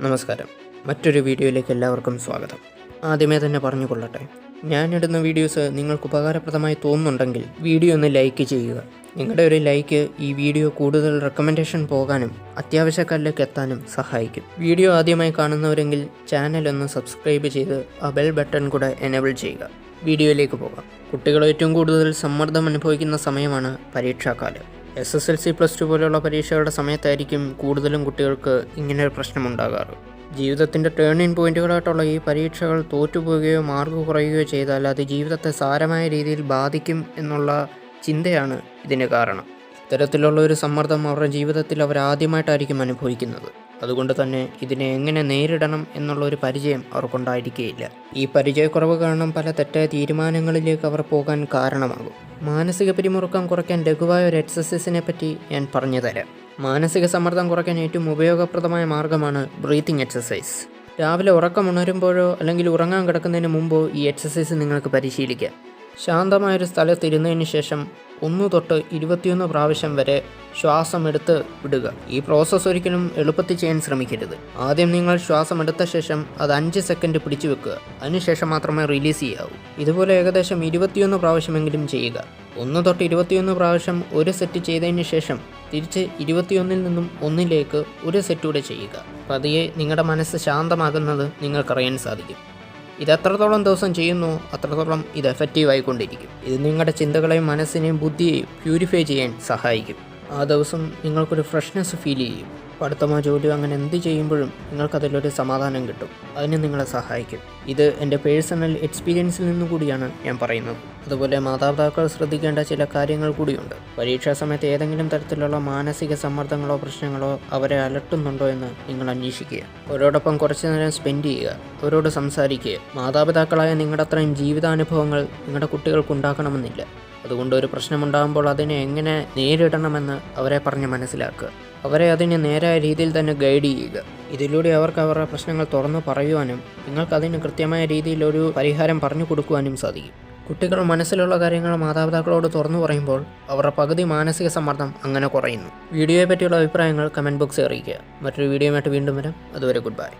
നമസ്കാരം. മറ്റൊരു വീഡിയോയിലേക്ക് എല്ലാവർക്കും സ്വാഗതം. ആദ്യമേ തന്നെ പറഞ്ഞുകൊള്ളട്ടെ, ഞാനിടുന്ന വീഡിയോസ് നിങ്ങൾക്ക് ഉപകാരപ്രദമായി തോന്നുന്നുണ്ടെങ്കിൽ വീഡിയോ ഒന്ന് ലൈക്ക് ചെയ്യുക. നിങ്ങളുടെ ഒരു ലൈക്ക് ഈ വീഡിയോ കൂടുതൽ റെക്കമെൻഡേഷൻ പോകാനും അത്യാവശ്യക്കാരിലേക്ക് എത്താനും സഹായിക്കും. വീഡിയോ ആദ്യമായി കാണുന്നവരെങ്കിൽ ചാനൽ ഒന്ന് സബ്സ്ക്രൈബ് ചെയ്ത് ആ ബെൽ ബട്ടൺ കൂടെ എനേബിൾ ചെയ്യുക. വീഡിയോയിലേക്ക് പോകാം. കുട്ടികൾ ഏറ്റവും കൂടുതൽ സമ്മർദ്ദം അനുഭവിക്കുന്ന സമയമാണ് പരീക്ഷാക്കാലം. SSLC +2 പോലെയുള്ള പരീക്ഷകളുടെ സമയത്തായിരിക്കും കൂടുതലും കുട്ടികൾക്ക് ഇങ്ങനൊരു പ്രശ്നമുണ്ടാകാറ്. ജീവിതത്തിൻ്റെ ടേണിംഗ് പോയിന്റുകളായിട്ടുള്ള ഈ പരീക്ഷകൾ തോറ്റുപോവുകയോ മാർക്ക് കുറയുകയോ ചെയ്താൽ അത് ജീവിതത്തെ സാരമായ രീതിയിൽ ബാധിക്കും എന്നുള്ള ചിന്തയാണ് ഇതിന് കാരണം. ഇത്തരത്തിലുള്ള ഒരു സമ്മർദ്ദം അവരുടെ ജീവിതത്തിൽ അവരാദ്യമായിട്ടായിരിക്കും അനുഭവിക്കുന്നത്. അതുകൊണ്ട് തന്നെ ഇതിനെ എങ്ങനെ നേരിടണം എന്നുള്ള ഒരു പരിചയം അവർക്കുണ്ടായിരിക്കുകയില്ല. ഈ പരിചയക്കുറവ് കാരണം പല തെറ്റായ തീരുമാനങ്ങളിലേക്ക് അവർ പോകാൻ കാരണമാകും. മാനസിക പിരിമുറുക്കം കുറയ്ക്കാൻ ലഘുവായ ഒരു എക്സസൈസിനെ പറ്റി ഞാൻ പറഞ്ഞു തരാം. മാനസിക സമ്മർദ്ദം കുറയ്ക്കാൻ ഏറ്റവും ഉപയോഗപ്രദമായ മാർഗ്ഗമാണ് ബ്രീത്തിങ് എക്സസൈസ്. രാവിലെ ഉറക്കമുണരുമ്പോഴോ അല്ലെങ്കിൽ ഉറങ്ങാൻ കിടക്കുന്നതിന് മുമ്പോ ഈ എക്സസൈസ് നിങ്ങൾക്ക് പരിശീലിക്കാം. ശാന്തമായൊരു സ്ഥലത്ത് ഇരുന്നതിന് ശേഷം 1 തൊട്ട് 21 പ്രാവശ്യം വരെ ശ്വാസം എടുത്ത് വിടുക. ഈ പ്രോസസ്സ് ഒരിക്കലും എളുപ്പത്തിൽ ചെയ്യാൻ ശ്രമിക്കരുത്. ആദ്യം നിങ്ങൾ ശ്വാസം എടുത്ത ശേഷം അത് 5 സെക്കൻഡ് പിടിച്ചു വെക്കുക. അതിനുശേഷം മാത്രമേ റിലീസ് ചെയ്യാവൂ. ഇതുപോലെ ഏകദേശം 21 പ്രാവശ്യമെങ്കിലും ചെയ്യുക. 1 തൊട്ട് 21 പ്രാവശ്യം ഒരു സെറ്റ് ചെയ്തതിന് ശേഷം തിരിച്ച് 21-ൽ നിന്നും 1-ലേക്ക് ഒരു സെറ്റ് കൂടെ ചെയ്യുക. പതിയെ നിങ്ങളുടെ മനസ്സ് ശാന്തമാകുന്നത് നിങ്ങൾക്കറിയാൻ സാധിക്കും. ഇത് എത്രത്തോളം ദിവസം ചെയ്യുന്നു അത്രത്തോളം ഇത് എഫക്റ്റീവായിക്കൊണ്ടിരിക്കും. ഇത് നിങ്ങളുടെ ചിന്തകളെയും മനസ്സിനെയും ബുദ്ധിയെയും പ്യൂരിഫൈ ചെയ്യാൻ സഹായിക്കും. ആ ദിവസം നിങ്ങൾക്കൊരു ഫ്രഷ്നെസ് ഫീൽ ചെയ്യും. പഠിത്തമോ ജോലിയോ അങ്ങനെ എന്ത് ചെയ്യുമ്പോഴും നിങ്ങൾക്കതിലൊരു സമാധാനം കിട്ടും. അതിന് നിങ്ങളെ സഹായിക്കും. ഇത് എൻ്റെ പേഴ്സണൽ എക്സ്പീരിയൻസിൽ നിന്നു കൂടിയാണ് ഞാൻ പറയുന്നത്. അതുപോലെ മാതാപിതാക്കൾ ശ്രദ്ധിക്കേണ്ട ചില കാര്യങ്ങൾ കൂടിയുണ്ട്. പരീക്ഷാ സമയത്ത് ഏതെങ്കിലും തരത്തിലുള്ള മാനസിക സമ്മർദ്ദങ്ങളോ പ്രശ്നങ്ങളോ അവരെ അലട്ടുന്നുണ്ടോ എന്ന് നിങ്ങൾ അന്വേഷിക്കുക. അവരോടൊപ്പം കുറച്ചു നേരം സ്പെൻഡ് ചെയ്യുക. അവരോട് സംസാരിക്കുക. മാതാപിതാക്കളായ നിങ്ങളുടെ അത്രയും ജീവിതാനുഭവങ്ങൾ നിങ്ങളുടെ കുട്ടികൾക്ക് ഉണ്ടാക്കണമെന്നില്ല. അതുകൊണ്ട് ഒരു പ്രശ്നമുണ്ടാകുമ്പോൾ അതിനെ എങ്ങനെ നേരിടണമെന്ന് അവരെ പറഞ്ഞ് മനസ്സിലാക്കുക. അവരെ അതിന് നേരായ രീതിയിൽ തന്നെ ഗൈഡ് ചെയ്യുക. ഇതിലൂടെ അവർക്ക് അവരുടെ പ്രശ്നങ്ങൾ തുറന്നു പറയുവാനും നിങ്ങൾക്കതിന് കൃത്യമായ രീതിയിൽ ഒരു പരിഹാരം പറഞ്ഞു കൊടുക്കുവാനും സാധിക്കും. കുട്ടികൾ മനസ്സിലുള്ള കാര്യങ്ങൾ മാതാപിതാക്കളോട് തുറന്നു പറയുമ്പോൾ അവരുടെ പകുതി മാനസിക സമ്മർദ്ദം അങ്ങനെ കുറയുന്നു. വീഡിയോയെ പറ്റിയുള്ള അഭിപ്രായങ്ങൾ കമൻറ്റ് ബോക്സിൽ അറിയിക്കുക. മറ്റൊരു വീഡിയോയുമായിട്ട് വീണ്ടും വരാം. അതുവരെ ഗുഡ് ബൈ.